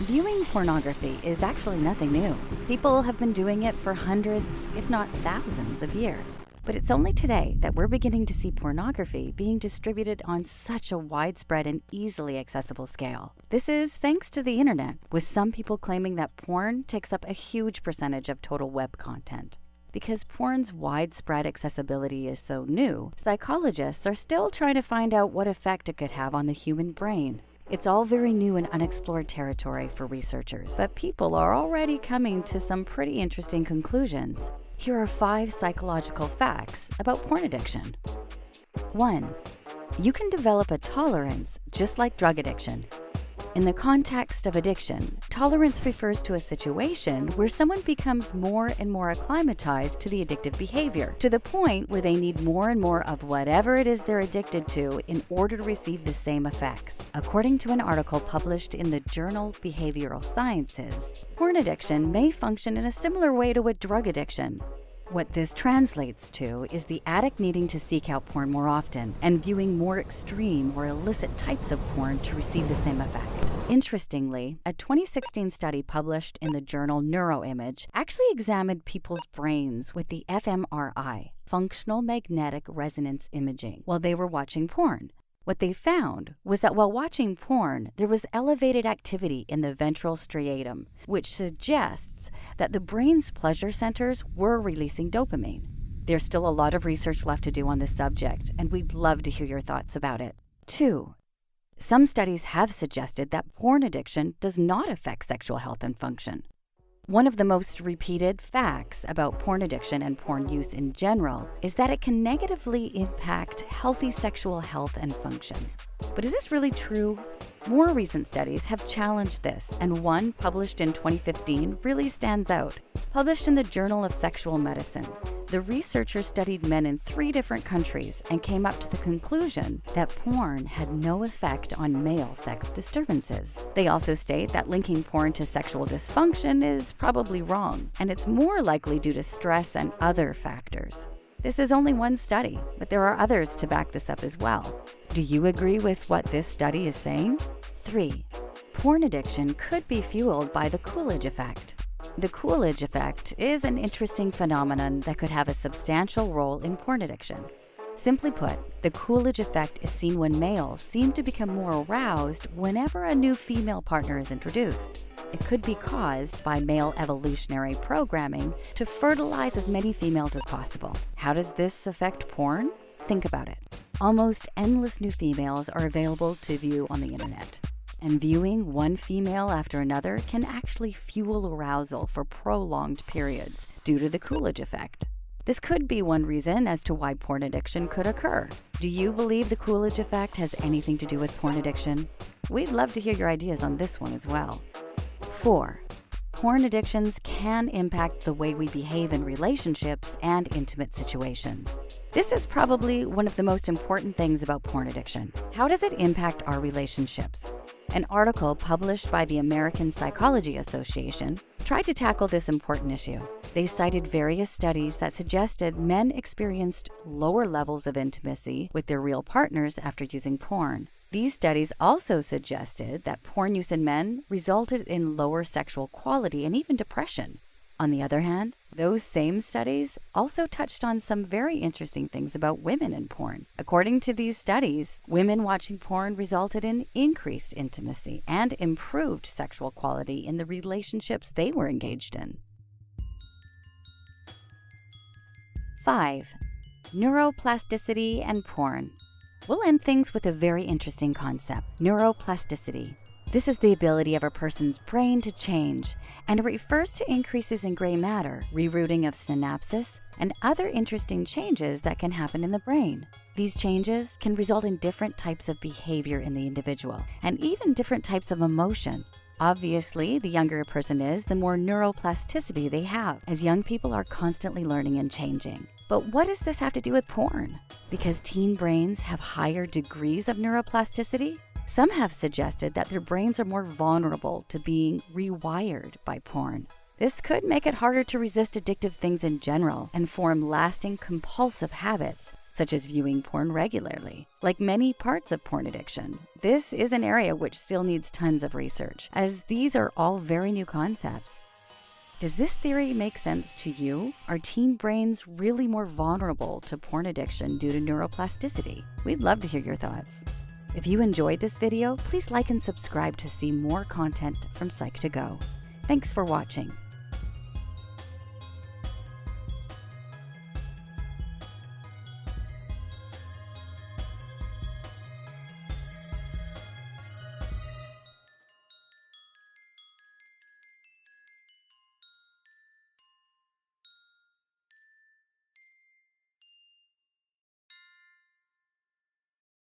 Viewing pornography is actually nothing new. People have been doing it for hundreds, if not thousands of years. But it's only today that we're beginning to see pornography being distributed on such a widespread and easily accessible scale. This is thanks to the internet, with some people claiming that porn takes up a huge percentage of total web content. Because porn's widespread accessibility is so new, psychologists are still trying to find out what effect it could have on the human brain. It's all very new and unexplored territory for researchers, but people are already coming to some pretty interesting conclusions. Here are 5 psychological facts about porn addiction. 1. You can develop a tolerance just like drug addiction. In the context of addiction, tolerance refers to a situation where someone becomes more and more acclimatized to the addictive behavior, to the point where they need more and more of whatever it is they're addicted to in order to receive the same effects. According to an article published in the journal Behavioral Sciences, porn addiction may function in a similar way to a drug addiction. What this translates to is the addict needing to seek out porn more often and viewing more extreme or illicit types of porn to receive the same effect. Interestingly, a 2016 study published in the journal Neuroimage actually examined people's brains with the fMRI, functional magnetic resonance imaging, while they were watching porn. What they found was that while watching porn, there was elevated activity in the ventral striatum, which suggests that the brain's pleasure centers were releasing dopamine. There's still a lot of research left to do on this subject, and we'd love to hear your thoughts about it. 2. Some studies have suggested that porn addiction does not affect sexual health and function. One of the most repeated facts about porn addiction and porn use in general is that it can negatively impact healthy sexual health and function. But is this really true? More recent studies have challenged this, and one published in 2015 really stands out. Published in the Journal of Sexual Medicine, the researchers studied men in 3 different countries and came up to the conclusion that porn had no effect on male sex disturbances. They also state that linking porn to sexual dysfunction is probably wrong, and it's more likely due to stress and other factors. This is only one study, but there are others to back this up as well. Do you agree with what this study is saying? 3. Porn addiction could be fueled by the Coolidge effect. The Coolidge effect is an interesting phenomenon that could have a substantial role in porn addiction. Simply put, the Coolidge effect is seen when males seem to become more aroused whenever a new female partner is introduced. It could be caused by male evolutionary programming to fertilize as many females as possible. How does this affect porn? Think about it. Almost endless new females are available to view on the internet. And viewing one female after another can actually fuel arousal for prolonged periods due to the Coolidge effect. This could be one reason as to why porn addiction could occur. Do you believe the Coolidge effect has anything to do with porn addiction? We'd love to hear your ideas on this one as well. 4. Porn addictions can impact the way we behave in relationships and intimate situations. This is probably one of the most important things about porn addiction. How does it impact our relationships? An article published by the American Psychology Association tried to tackle this important issue. They cited various studies that suggested men experienced lower levels of intimacy with their real partners after using porn. These studies also suggested that porn use in men resulted in lower sexual quality and even depression. On the other hand, those same studies also touched on some very interesting things about women in porn. According to these studies, women watching porn resulted in increased intimacy and improved sexual quality in the relationships they were engaged in. 5. Neuroplasticity and porn. We'll end things with a very interesting concept, neuroplasticity. This is the ability of a person's brain to change, and it refers to increases in gray matter, rerouting of synapses, and other interesting changes that can happen in the brain. These changes can result in different types of behavior in the individual, and even different types of emotion. Obviously, the younger a person is, the more neuroplasticity they have, as young people are constantly learning and changing. But what does this have to do with porn? Because teen brains have higher degrees of neuroplasticity? Some have suggested that their brains are more vulnerable to being rewired by porn. This could make it harder to resist addictive things in general and form lasting compulsive habits, such as viewing porn regularly. Like many parts of porn addiction, this is an area which still needs tons of research, as these are all very new concepts. Does this theory make sense to you? Are teen brains really more vulnerable to porn addiction due to neuroplasticity? We'd love to hear your thoughts. If you enjoyed this video, please like and subscribe to see more content from Psych2Go. Thanks for watching.